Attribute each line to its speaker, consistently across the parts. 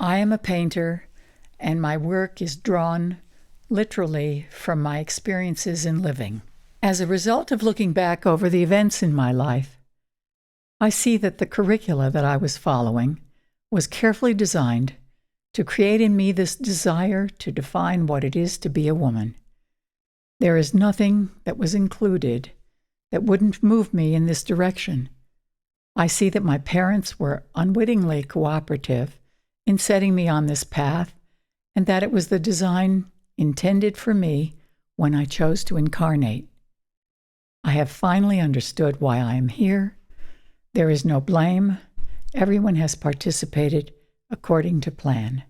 Speaker 1: I am a painter, and my work is drawn literally from my experiences in living. As a result of looking back over the events in my life, I see that the curricula that I was following was carefully designed to create in me this desire to define what it is to be a woman. There is nothing that was included that wouldn't move me in this direction. I see that my parents were unwittingly cooperative in setting me on this path, and that it was the design intended for me when I chose to incarnate. I have finally understood why I am here. There is no blame. Everyone has participated according to plan.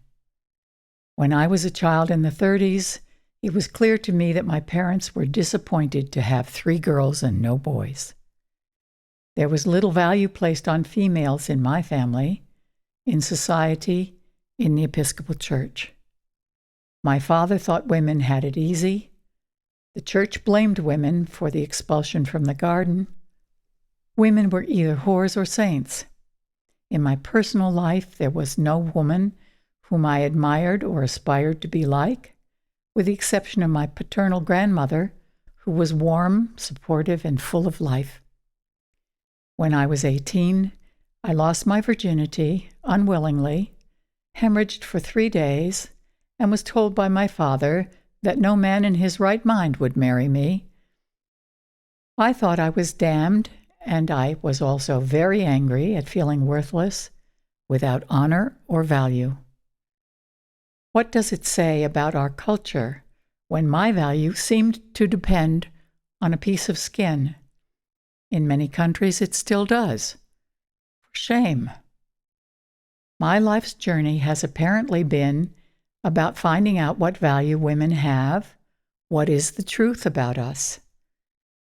Speaker 1: When I was a child in the 30s, it was clear to me that my parents were disappointed to have 3 girls and no boys. There was little value placed on females in my family, in society, in the Episcopal Church. My father thought women had it easy. The church blamed women for the expulsion from the garden. Women were either whores or saints. In my personal life, there was no woman whom I admired or aspired to be like, with the exception of my paternal grandmother, who was warm, supportive, and full of life. When I was 18, I lost my virginity unwillingly, hemorrhaged for 3 days, and was told by my father that no man in his right mind would marry me. I thought I was damned, and I was also very angry at feeling worthless, without honor or value. What does it say about our culture when my value seemed to depend on a piece of skin? In many countries, it still does. For shame. My life's journey has apparently been about finding out what value women have, what is the truth about us.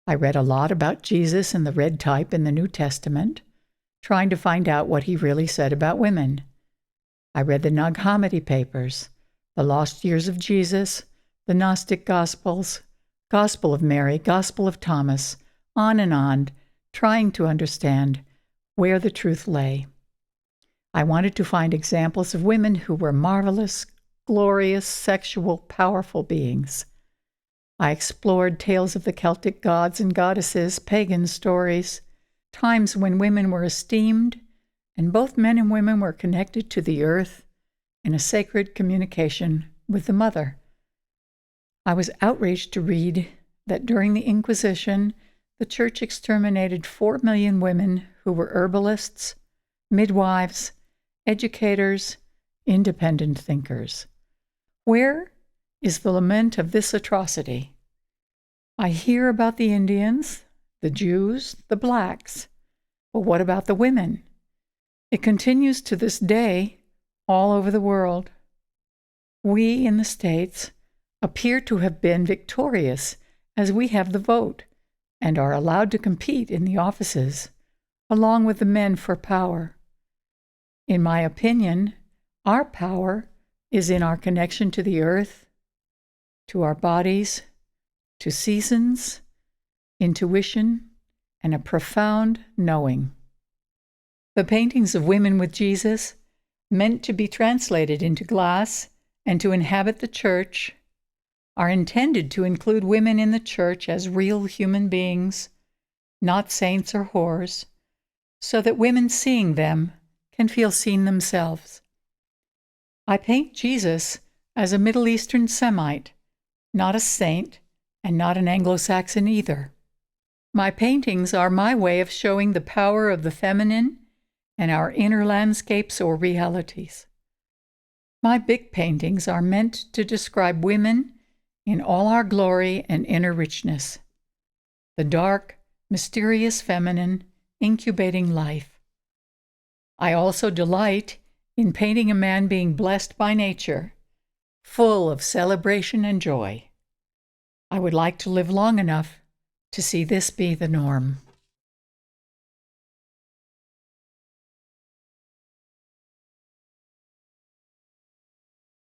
Speaker 1: I read a lot about Jesus and the red type in the New Testament, trying to find out what he really said about women. I read the Nag Hammadi papers, the Lost Years of Jesus, the Gnostic Gospels, Gospel of Mary, Gospel of Thomas, on, trying to understand where the truth lay. I wanted to find examples of women who were marvelous, glorious, sexual, powerful beings. I explored tales of the Celtic gods and goddesses, pagan stories, times when women were esteemed, and both men and women were connected to the earth in a sacred communication with the Mother. I was outraged to read that during the Inquisition, the Church exterminated 4 million women who were herbalists, midwives, educators, independent thinkers. Where is the lament of this atrocity? I hear about the Indians, the Jews, the blacks, but what about the women? It continues to this day all over the world. We in the States appear to have been victorious as we have the vote and are allowed to compete in the offices, along with the men for power. In my opinion, our power is in our connection to the earth, to our bodies, to seasons, intuition, and a profound knowing. The paintings of women with Jesus, meant to be translated into glass and to inhabit the church, are intended to include women in the church as real human beings, not saints or whores, so that women seeing them can feel seen themselves. I paint Jesus as a Middle Eastern Semite, not a saint and not an Anglo-Saxon either. My paintings are my way of showing the power of the feminine and our inner landscapes or realities. My big paintings are meant to describe women in all our glory and inner richness, the dark, mysterious feminine incubating life. I also delight in painting a man being blessed by nature, full of celebration and joy. I would like to live long enough to see this be the norm.